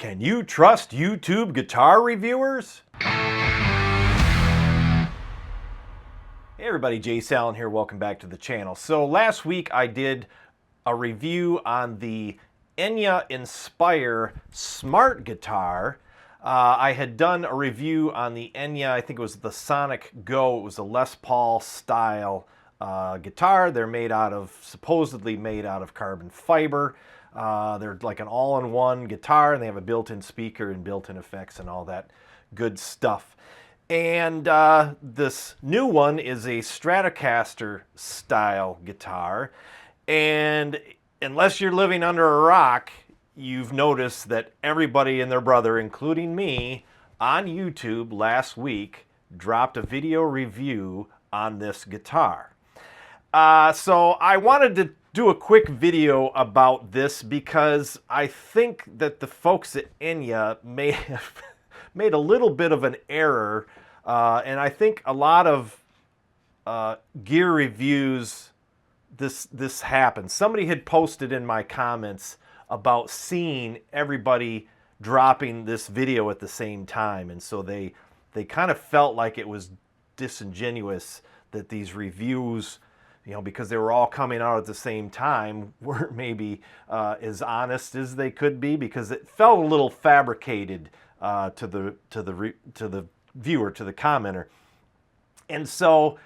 Can you trust YouTube guitar reviewers? Hey everybody, Jay Salen here. Welcome back to the channel. So last week I did a review on the Enya Inspire Smart Guitar. I had done a review on the Enya, I think it was the Sonic Go. It was a Les Paul style guitar. They're supposedly made out of carbon fiber. They're like an all-in-one guitar, and they have a built-in speaker and built-in effects and all that good stuff. And this new one is a Stratocaster style guitar, and unless you're living under a rock, you've noticed that everybody and their brother, including me, on YouTube last week dropped a video review on this guitar. So I wanted to do a quick video about this because I think that the folks at Enya may have made a little bit of an error, and I think a lot of gear reviews, this happens. Somebody had posted in my comments about seeing everybody dropping this video at the same time, and so they kind of felt like it was disingenuous that these reviews, because they were all coming out at the same time, weren't maybe as honest as they could be, because it felt a little fabricated to the viewer, to the commenter. And so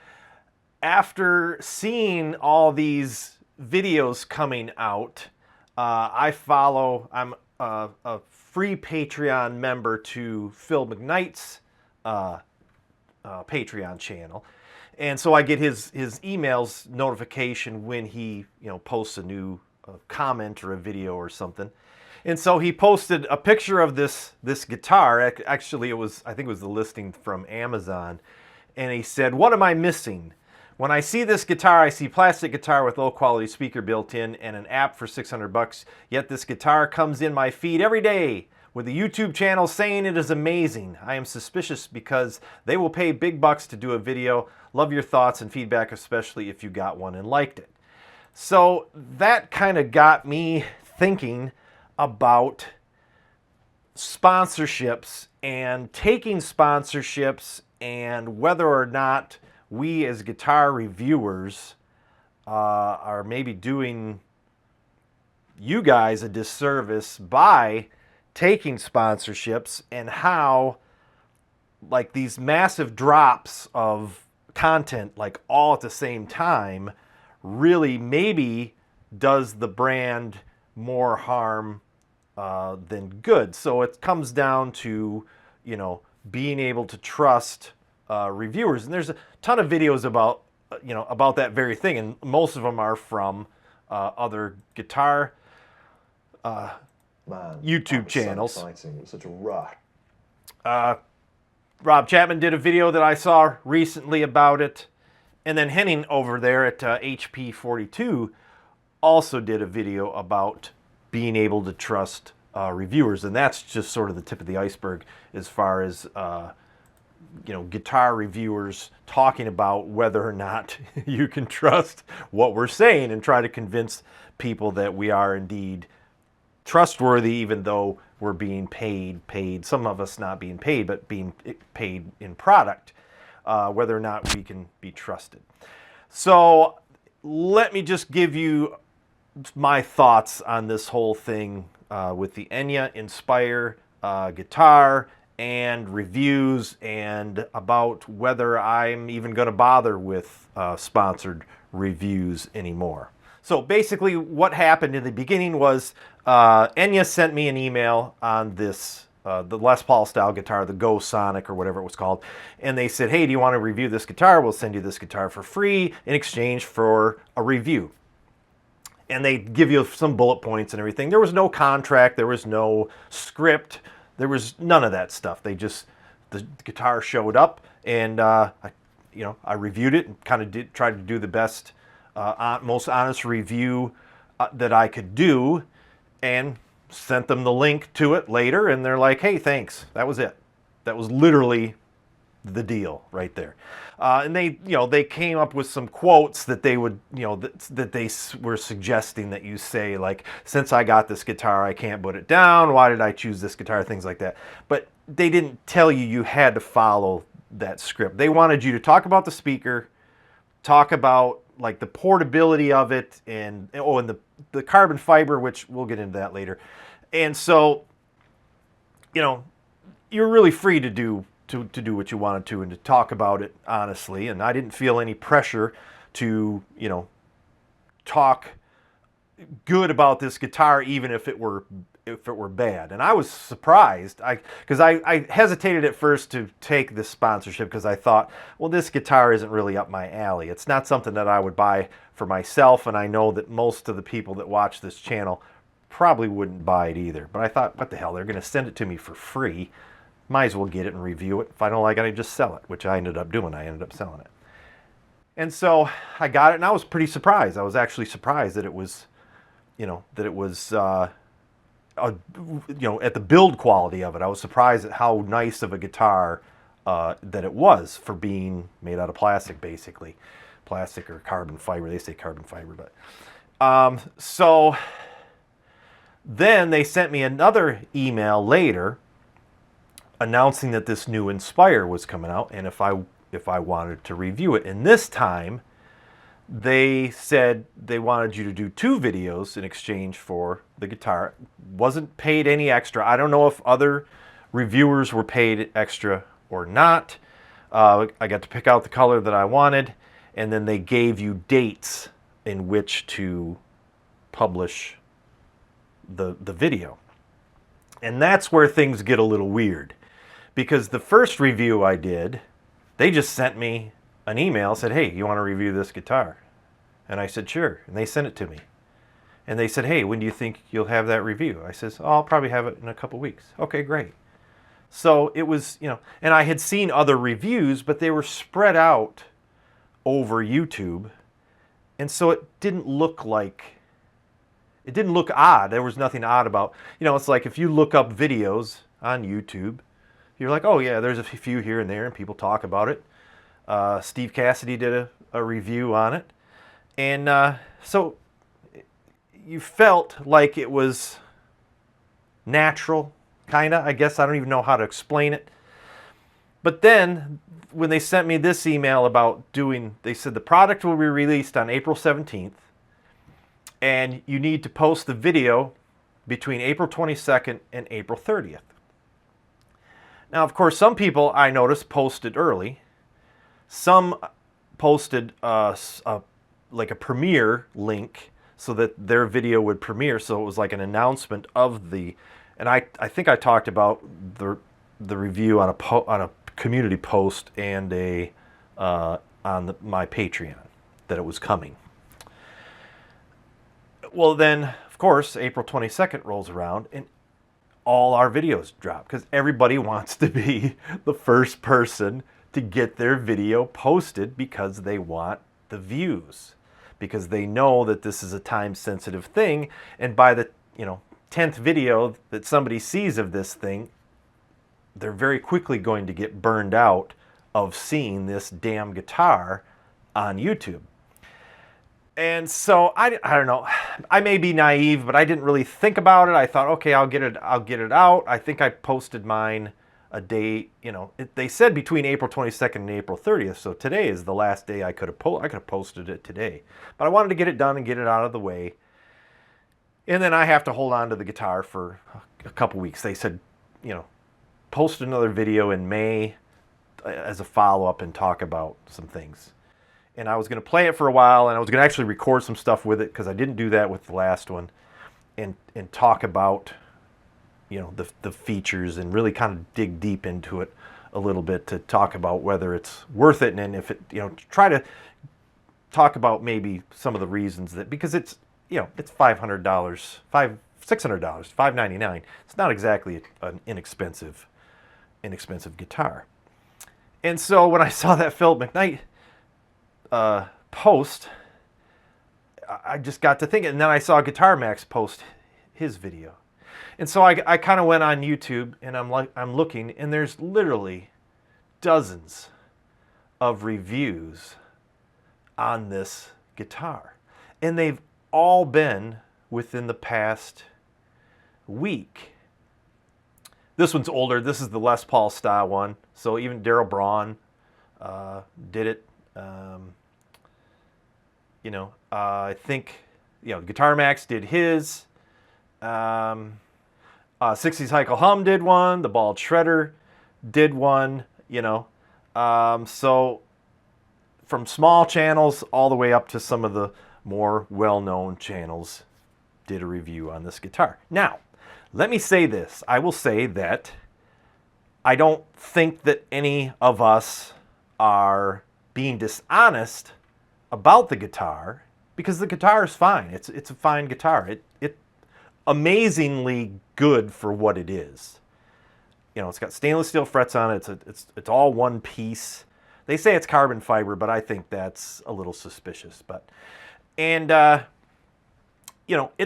after seeing all these videos coming out, I'm a free Patreon member to Phil McKnight's Patreon channel. And so I get his emails notification when he posts a new comment or a video or something. And so he posted a picture of this guitar. Actually, I think it was the listing from Amazon. And he said, "What am I missing? When I see this guitar, I see plastic guitar with low quality speaker built in and an app for $600. Yet this guitar comes in my feed every day with a YouTube channel saying it is amazing. I am suspicious because they will pay big bucks to do a video. Love your thoughts and feedback, especially if you got one and liked it." So that kind of got me thinking about sponsorships and taking sponsorships, and whether or not we as guitar reviewers are maybe doing you guys a disservice by taking sponsorships, and how like these massive drops of content like all at the same time really maybe does the brand more harm than good. So it comes down to being able to trust reviewers, and there's a ton of videos about about that very thing, and most of them are from other guitar YouTube channels. So exciting. It was such a rush. Rob Chapman did a video that I saw recently about it, and then Henning over there at HP42 also did a video about being able to trust reviewers, and that's just sort of the tip of the iceberg as far as guitar reviewers talking about whether or not you can trust what we're saying and try to convince people that we are indeed trustworthy, even though we're being paid, some of us not being paid, but being paid in product, whether or not we can be trusted. So let me just give you my thoughts on this whole thing with the Enya Inspire guitar and reviews, and about whether I'm even going to bother with sponsored reviews anymore. So basically what happened in the beginning was Enya sent me an email on this, the Les Paul style guitar, the Go Sonic or whatever it was called, and they said, "Hey, do you want to review this guitar? We'll send you this guitar for free in exchange for a review." And they give you some bullet points and everything. There was no contract, there was no script, there was none of that stuff. The guitar showed up, and I reviewed it and kind of tried to do the best, most honest review that I could do, and sent them the link to it later, and they're like, "Hey, thanks." That was it. That was literally the deal right there. And they came up with some quotes that they would, that they were suggesting that you say, like, since I got this guitar, I can't put it down. Why did I choose this guitar? Things like that. But they didn't tell you had to follow that script. They wanted you to talk about the speaker, talk about like the portability of it, and the carbon fiber, which we'll get into that later. And so, you're really free to do what you wanted to and to talk about it honestly. And I didn't feel any pressure to, talk good about this guitar, even if it were bad. And I was surprised, because I hesitated at first to take this sponsorship because I thought, well, this guitar isn't really up my alley. It's not something that I would buy for myself, and I know that most of the people that watch this channel probably wouldn't buy it either. But I thought, what the hell, they're going to send it to me for free. Might as well get it and review it. If I don't like it, I just sell it, which I ended up doing. I ended up selling it. And so I got it, and I was pretty surprised. I was actually surprised that it was, at the build quality of it. I was surprised at how nice of a guitar that it was for being made out of plastic, basically. Plastic or carbon fiber. They say carbon fiber, but... So then they sent me another email later announcing that this new Inspire was coming out, and if I wanted to review it. And this time, they said they wanted you to do 2 videos in exchange for the guitar. Wasn't paid any extra. I don't know if other reviewers were paid extra or not. I got to pick out the color that I wanted, and then they gave you dates in which to publish the video. And that's where things get a little weird. Because the first review I did, they just sent me an email, said, hey, you want to review this guitar? And I said, sure. And they sent it to me. And they said, hey, when do you think you'll have that review? I says, oh, I'll probably have it in a couple weeks. Okay, great. So it was, and I had seen other reviews, but they were spread out over YouTube. And so it didn't look odd. There was nothing odd about, it's like if you look up videos on YouTube, you're like, oh yeah, there's a few here and there, and people talk about it. Steve Cassidy did a review on it. And so you felt like it was natural, kind of, I guess. I don't even know how to explain it. But then, when they sent me this email about they said the product will be released on April 17th, and you need to post the video between April 22nd and April 30th. Now, of course, some people, I noticed, posted early. Some posted like a premiere link so that their video would premiere, so it was like an announcement of the... And I think I talked about the review on a community post and on my Patreon, that it was coming. Well, then, of course, April 22nd rolls around, and all our videos drop, because everybody wants to be the first person to get their video posted because they want the views, because they know that this is a time-sensitive thing, and by the 10th video that somebody sees of this thing, they're very quickly going to get burned out of seeing this damn guitar on YouTube. And so I don't know. I may be naive, but I didn't really think about it. I thought, okay, I'll get it out. I think I posted mine a day. They said between April 22nd and April 30th. So today is the last day I could have posted it today. But I wanted to get it done and get it out of the way. And then I have to hold on to the guitar for a couple weeks. They said, post another video in May as a follow-up and talk about some things. And I was going to play it for a while, and I was going to actually record some stuff with it, because I didn't do that with the last one, and talk about, the features, and really kind of dig deep into it a little bit to talk about whether it's worth it, and if it, try to talk about maybe some of the reasons that, because it's, it's $500, $600, $599. It's not exactly an inexpensive guitar. And so when I saw that Philip McKnight post, I just got to thinking, and then I saw Guitar Max post his video, and so I kind of went on YouTube, and I'm looking, and there's literally dozens of reviews on this guitar, and they've all been within the past week. This one's older. This is the Les Paul style one, so even Daryl Braun did it. I think Guitar Max did his. 60s Heikel Hum did one. The Bald Shredder did one. So from small channels all the way up to some of the more well-known channels did a review on this guitar. Now, let me say this. I will say that I don't think that any of us are being dishonest about the guitar, because the guitar is fine. It's a fine guitar. It's amazingly good for what it is. It's got stainless steel frets on it. It's all one piece. They say it's carbon fiber, but I think that's a little suspicious. It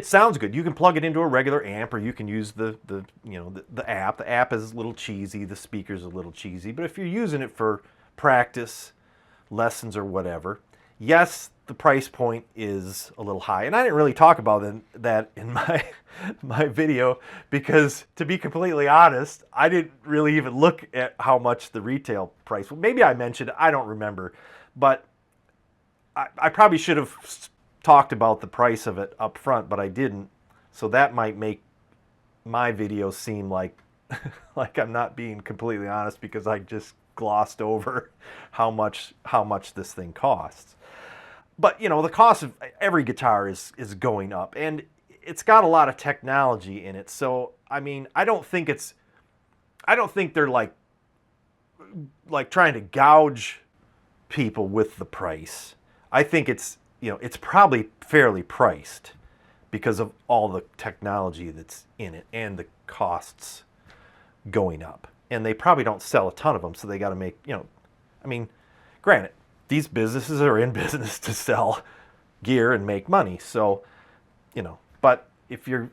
sounds good. You can plug it into a regular amp, or you can use the app. The app is a little cheesy. The speaker's a little cheesy. But if you're using it for practice, lessons, or whatever, yes, the price point is a little high. And I didn't really talk about that in my video, because to be completely honest, I didn't really even look at how much the retail price. Maybe I mentioned, I don't remember, but I probably should have talked about the price of it up front, but I didn't. So that might make my video seem like like I'm not being completely honest, because I just glossed over how much this thing costs. But the cost of every guitar is going up, and it's got a lot of technology in it. So I mean, I don't think they're like trying to gouge people with the price. I think it's probably fairly priced because of all the technology that's in it and the costs going up. And they probably don't sell a ton of them, so they got to make, granted, these businesses are in business to sell gear and make money. So, but if you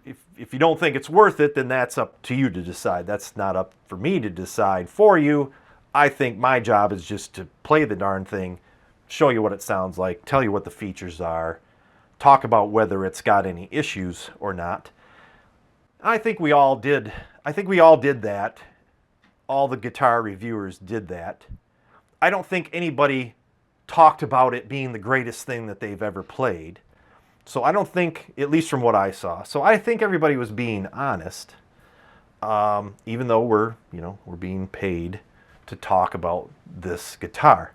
don't think it's worth it, then that's up to you to decide. That's not up for me to decide for you. I think my job is just to play the darn thing, show you what it sounds like, tell you what the features are, talk about whether it's got any issues or not. I think we all did that. All the guitar reviewers did that. I don't think anybody talked about it being the greatest thing that they've ever played. So I don't think, at least from what I saw. So I think everybody was being honest, even though we're being paid to talk about this guitar.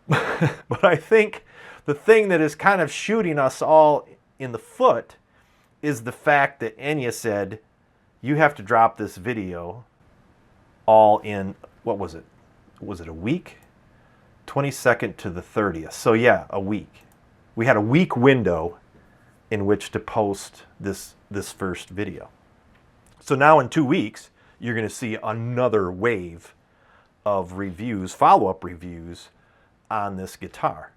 But I think the thing that is kind of shooting us all in the foot is the fact that Enya said, you have to drop this video all in, what was it? Was it a week? 22nd to the 30th. So yeah, a week. We had a week window in which to post this first video. So now in 2 weeks, you're going to see another wave of reviews, follow-up reviews on this guitar.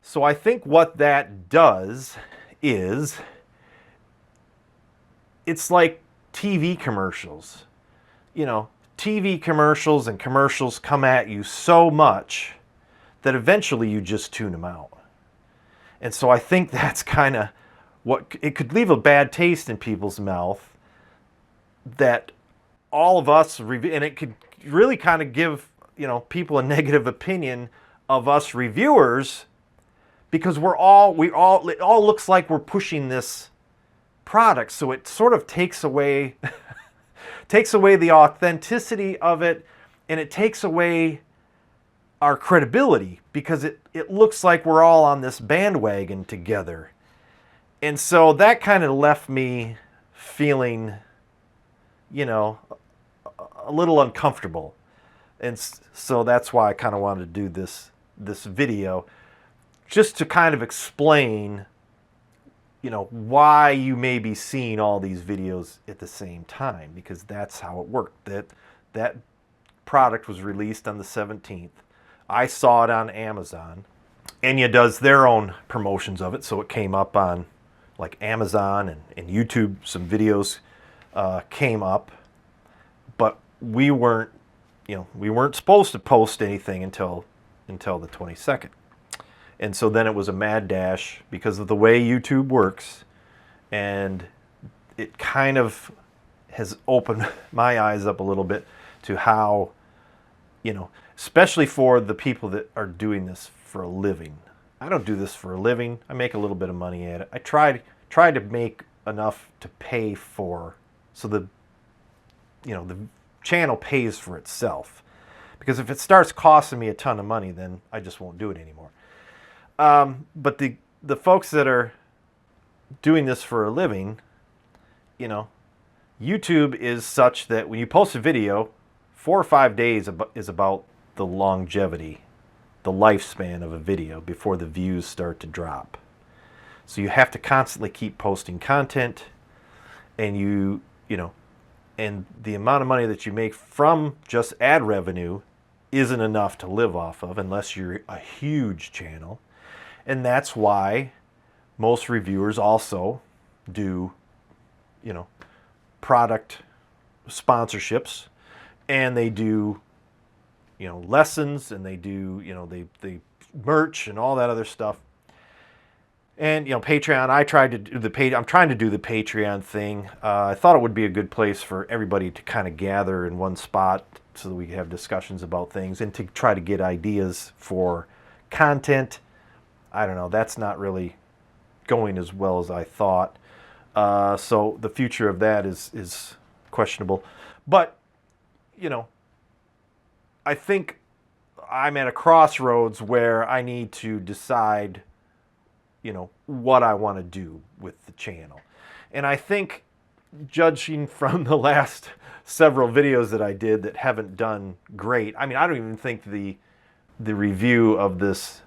So I think what that does is, it's like TV commercials. TV commercials and commercials come at you so much that eventually you just tune them out. And so I think that's kind of what, it could leave a bad taste in people's mouth, that all of us, and it could really kind of give people a negative opinion of us reviewers, because it all looks like we're pushing this product. So it sort of takes away the authenticity of it, and it takes away our credibility, because it looks like we're all on this bandwagon together. And so that kind of left me feeling, a little uncomfortable. And so that's why I kind of wanted to do this video, just to kind of explain, why you may be seeing all these videos at the same time, because that's how it worked. That product was released on the 17th. I saw it on Amazon. Enya does their own promotions of it, so it came up on like Amazon and YouTube. Some videos came up, but we weren't we weren't supposed to post anything until the 22nd. And so then it was a mad dash because of the way YouTube works, and it kind of has opened my eyes up a little bit to how, especially for the people that are doing this for a living. I don't do this for a living. I make a little bit of money at it. I try to make enough to pay for, so the channel pays for itself. Because if it starts costing me a ton of money, then I just won't do it anymore. But the folks that are doing this for a living, YouTube is such that when you post a video, 4 or 5 days is about the longevity, the lifespan of a video before the views start to drop. So you have to constantly keep posting content, and and the amount of money that you make from just ad revenue isn't enough to live off of unless you're a huge channel. And that's why most reviewers also do, product sponsorships, and they do, lessons, and they do, they merch and all that other stuff. And Patreon, I'm trying to do the Patreon thing. I thought it would be a good place for everybody to kind of gather in one spot so that we can have discussions about things and to try to get ideas for content. I don't know, that's not really going as well as I thought. So the future of that is questionable. But, I think I'm at a crossroads where I need to decide, what I want to do with the channel. And I think, judging from the last several videos that I did that haven't done great, I mean, I don't even think the review of this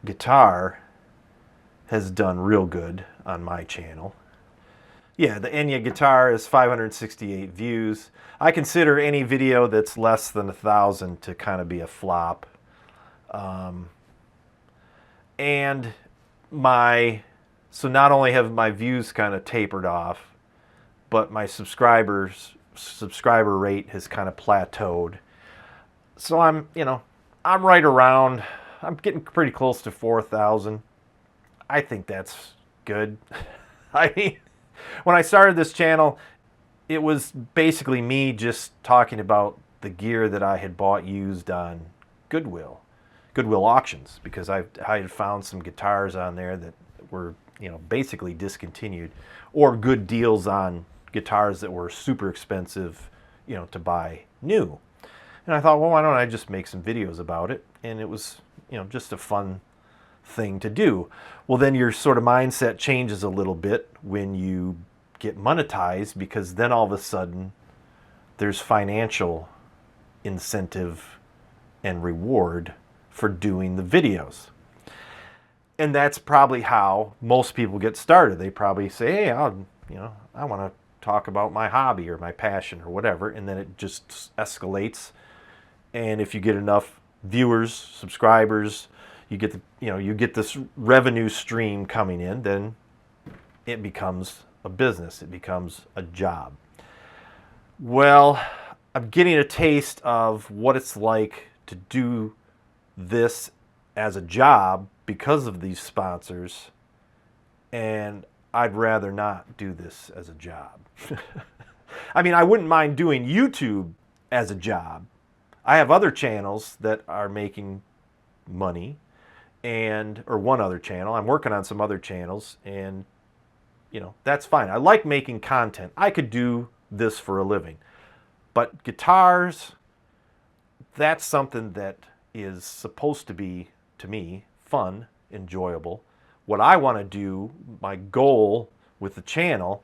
guitar has done real good on my channel. Yeah, the Enya guitar is 568 views. I consider any video that's less than 1,000 to kind of be a flop. So not only have my views kind of tapered off, but my subscriber rate has kind of plateaued. So I'm right around, I'm getting pretty close to 4,000. I think that's good. I mean, when I started this channel, it was basically me just talking about the gear that I had bought used on Goodwill auctions, because I had found some guitars on there that were, basically discontinued, or good deals on guitars that were super expensive, to buy new. And I thought, well, why don't I just make some videos about it? And it was, just a fun thing to do. Well, then your sort of mindset changes a little bit when you get monetized, because then all of a sudden there's financial incentive and reward for doing the videos. And that's probably how most people get started. They probably say, hey, I want to talk about my hobby or my passion or whatever, and then it just escalates. And if you get enough viewers, subscribers, you get this revenue stream coming in, then it becomes a business. It becomes a job. Well, I'm getting a taste of what it's like to do this as a job because of these sponsors, and I'd rather not do this as a job. I mean, I wouldn't mind doing YouTube as a job. I have other channels that are making money, or one other channel. I'm working on some other channels, and that's fine. I like making content. I could do this for a living. But guitars, that's something that is supposed to be, to me, fun, enjoyable. What I want to do, my goal with the channel,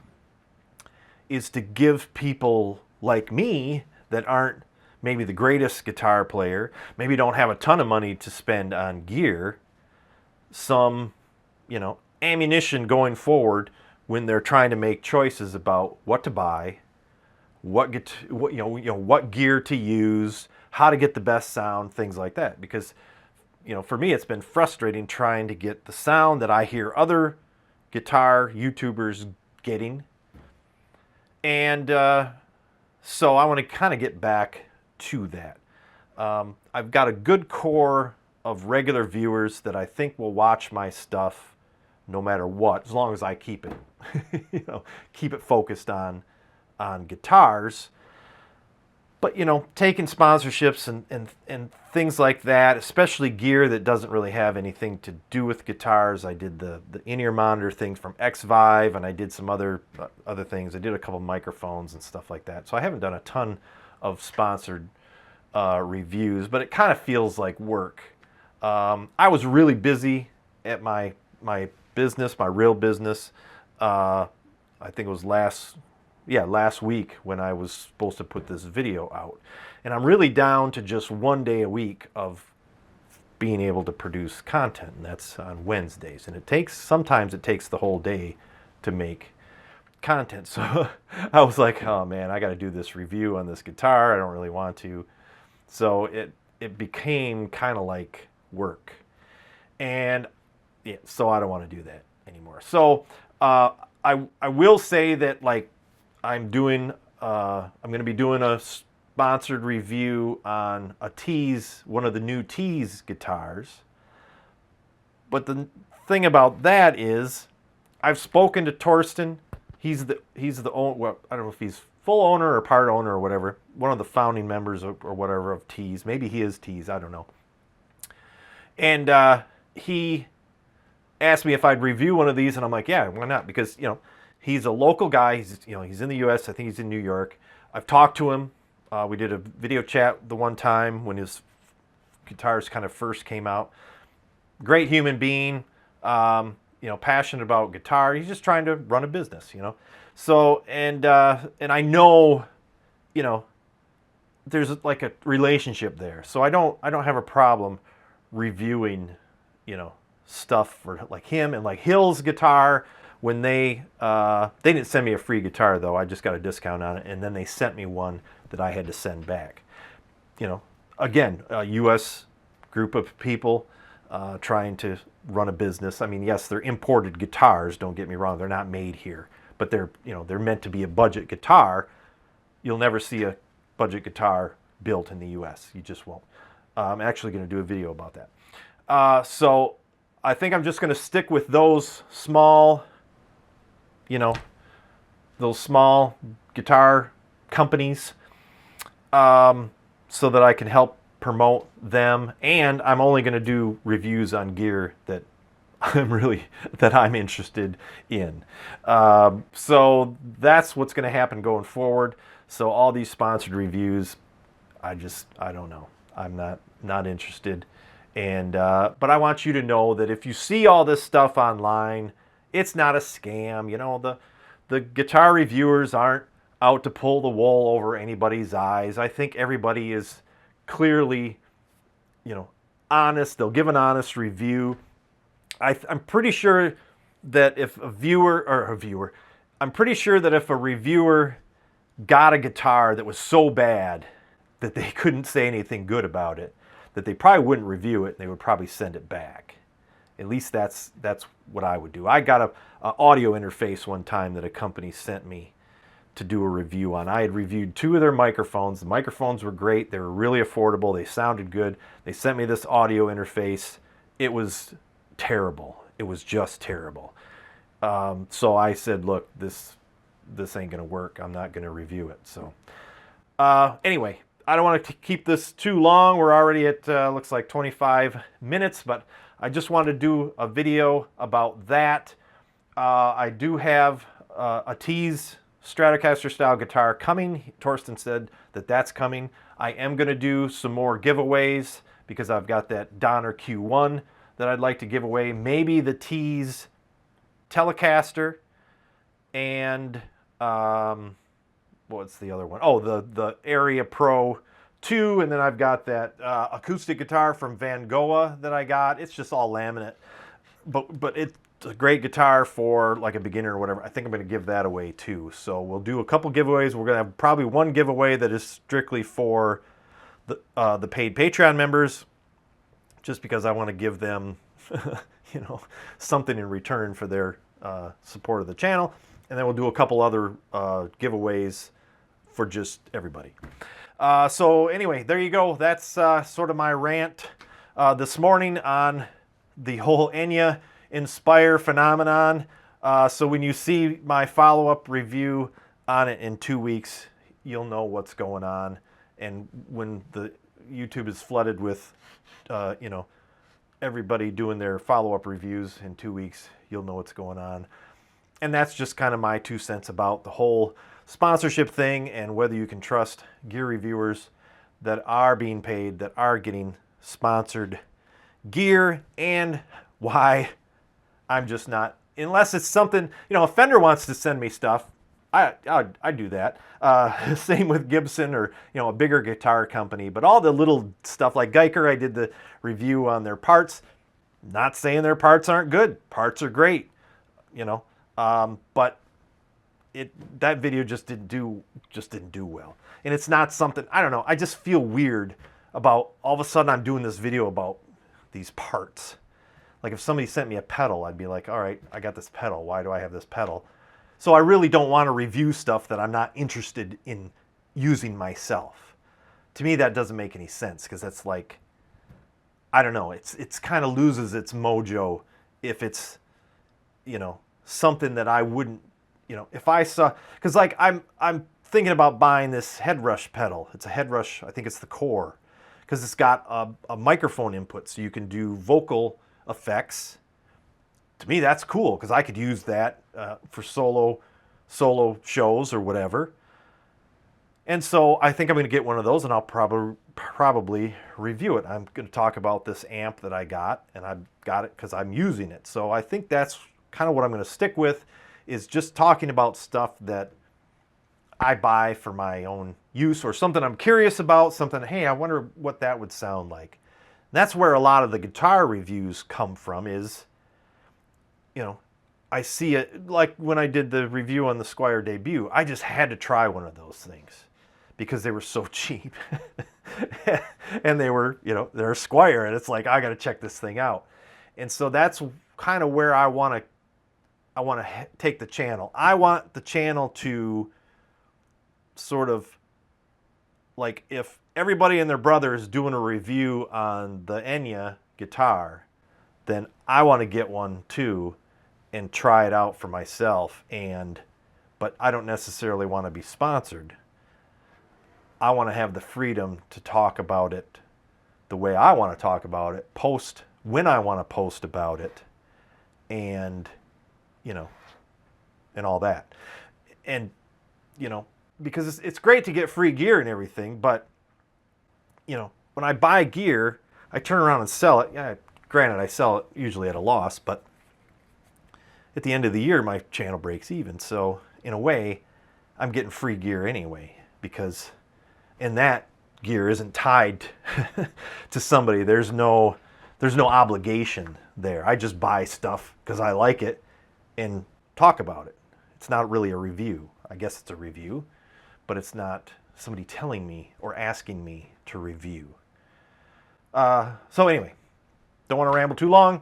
is to give people like me that aren't maybe the greatest guitar player, maybe don't have a ton of money to spend on gear, some, ammunition going forward when they're trying to make choices about what to buy, what gear to use, how to get the best sound, things like that. Because, for me, it's been frustrating trying to get the sound that I hear other guitar YouTubers getting. And so I want to kind of get back to that. I've got a good core of regular viewers that I think will watch my stuff no matter what, as long as I keep it, you know, keep it focused on guitars. But, you know, taking sponsorships and things like that, especially gear that doesn't really have anything to do with guitars. I did the in-ear monitor thing from X-Vive, and I did some other things. I did a couple microphones and stuff like that. So I haven't done a ton of sponsored reviews, but it kind of feels like work. I was really busy at my business, my real business. I think it was last week when I was supposed to put this video out. And I'm really down to just one day a week of being able to produce content, and that's on Wednesdays. And sometimes it takes the whole day to make content. So I was like, oh man, I got to do this review on this guitar. I don't really want to. So it became kind of like work. And yeah, so I don't want to do that anymore. So I will say that, like, I'm going to be doing a sponsored review on a Tees, one of the new Tees guitars. But the thing about that is, I've spoken to Torsten. He's the owner. Well, I don't know if he's full owner or part owner or whatever. One of the founding members or whatever of Tees. Maybe he is Tees. I don't know. And he asked me if I'd review one of these, and I'm like, yeah, why not? Because, you know, he's a local guy. He's in the U.S. I think he's in New York. I've talked to him. We did a video chat the one time when his guitars kind of first came out. Great human being. Passionate about guitar. He's just trying to run a business, you know. So and I know, you know, there's like a relationship there. So I don't have a problem reviewing, you know, stuff for like him and like Hill's guitar. When they didn't send me a free guitar though, I just got a discount on it, and then they sent me one that I had to send back. You know, again, a U.S. group of people trying to run a business. I mean, yes, they're imported guitars. Don't get me wrong; they're not made here, but they're meant to be a budget guitar. You'll never see a budget guitar built in the U.S. You just won't. I'm actually going to do a video about that. So I think I'm just going to stick with those small. Those small guitar companies, so that I can help promote them. And I'm only going to do reviews on gear that I'm interested in. So that's what's going to happen going forward. So all these sponsored reviews, I don't know. I'm not interested. And but I want you to know that if you see all this stuff online, it's not a scam. You know, the guitar reviewers aren't out to pull the wool over anybody's eyes. I think everybody is clearly, you know, honest. They'll give an honest review. I'm pretty sure that if I'm pretty sure that if a reviewer got a guitar that was so bad that they couldn't say anything good about it, that they probably wouldn't review it. They would probably send it back. At least that's what I would do. I got a audio interface one time that a company sent me to do a review on. I had reviewed 2 of their microphones. The microphones were great. They were really affordable. They sounded good. They sent me this audio interface. It was terrible. It was just terrible. So I said, look, this ain't going to work. I'm not going to review it. So anyway, I don't want to keep this too long. We're already at, looks like 25 minutes, but I just wanted to do a video about that. I do have a Tees Stratocaster style guitar coming. Torsten said that that's coming. I am going to do some more giveaways because I've got that Donner Q1 that I'd like to give away. Maybe the Tees Telecaster and what's the other one? Oh, the Area Pro 2, and then I've got that acoustic guitar from Van Gogh that I got. It's just all laminate, but it's a great guitar for like a beginner or whatever. I think I'm going to give that away too. So we'll do a couple giveaways. We're going to have probably one giveaway that is strictly for the paid Patreon members, just because I want to give them something in return for their support of the channel. And then we'll do a couple other giveaways for just everybody. So anyway, there you go. That's sort of my rant this morning on the whole Enya Inspire phenomenon. So when you see my follow-up review on it in 2 weeks, you'll know what's going on. And when the YouTube is flooded with, everybody doing their follow-up reviews in 2 weeks, you'll know what's going on. And that's just kind of my 2 cents about the whole sponsorship thing and whether you can trust gear reviewers that are being paid, that are getting sponsored gear, and why I'm just not, unless it's something, if Fender wants to send me stuff, I do that. Same with Gibson or, a bigger guitar company. But all the little stuff like Geiger, I did the review on their parts. Not saying their parts aren't good. Parts are great, but that video just didn't do well. And it's not something, I don't know, I just feel weird about all of a sudden I'm doing this video about these parts. Like if somebody sent me a pedal, I'd be like, all right, I got this pedal. Why do I have this pedal? So I really don't want to review stuff that I'm not interested in using myself. To me, that doesn't make any sense because that's like, I don't know, it's kind of loses its mojo if it's, something that I wouldn't, if I saw, because like I'm thinking about buying this Headrush pedal. It's a Headrush, I think it's the Core, because it's got a microphone input, so you can do vocal effects. To me, that's cool because I could use that for solo shows or whatever. And so I think I'm going to get one of those, and I'll probably review it. I'm going to talk about this amp that I got, and I've got it because I'm using it. So I think that's kind of what I'm going to stick with, is just talking about stuff that I buy for my own use or something I'm curious about, something, hey, I wonder what that would sound like. And that's where a lot of the guitar reviews come from is, I see it, like when I did the review on the Squier Debut, I just had to try one of those things because they were so cheap. And they were, they're a Squier, and it's like, I got to check this thing out. And so that's kind of where I want to take the channel. I want the channel to sort of, like, if everybody and their brother is doing a review on the Enya guitar, then I want to get one too and try it out for myself. But I don't necessarily want to be sponsored. I want to have the freedom to talk about it the way I want to talk about it, post when I want to post about it, and, and all that. And, because it's great to get free gear and everything, but, when I buy gear, I turn around and sell it. Yeah, granted, I sell it usually at a loss, but at the end of the year, my channel breaks even. So in a way, I'm getting free gear anyway, because and that gear isn't tied to somebody. There's no obligation there. I just buy stuff because I like it and talk about it. It's not really a review. I guess it's a review, but it's not somebody telling me or asking me to review. So anyway, don't want to ramble too long.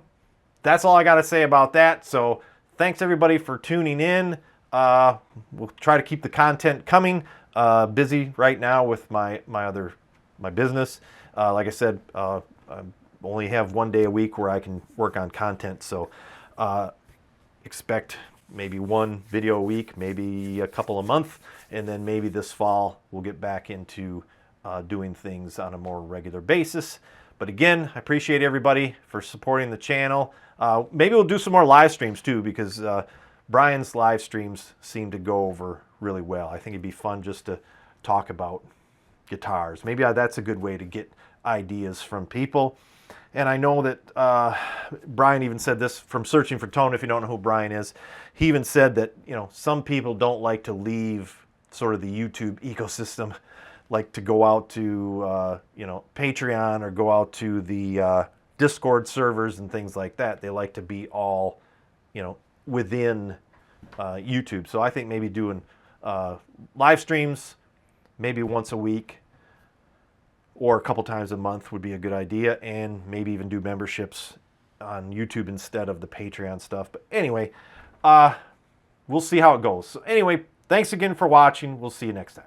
That's all I got to say about that. So thanks everybody for tuning in. We'll try to keep the content coming. Busy right now with my business. Like I said, I only have 1 day a week where I can work on content. So expect maybe one video a week, maybe a couple a month, and then maybe this fall we'll get back into doing things on a more regular basis. But again, I appreciate everybody for supporting the channel. Maybe we'll do some more live streams too, because Brian's live streams seem to go over really well. I think it'd be fun just to talk about guitars. Maybe that's a good way to get ideas from people. And I know that Brian even said this from Searching for Tone. If you don't know who Brian is, he even said that some people don't like to leave sort of the YouTube ecosystem, like to go out to Patreon or go out to the Discord servers and things like that. They like to be all within YouTube. So I think maybe doing live streams maybe once a week or a couple times a month would be a good idea, and maybe even do memberships on YouTube instead of the Patreon stuff. But anyway, we'll see how it goes. So anyway, thanks again for watching. We'll see you next time.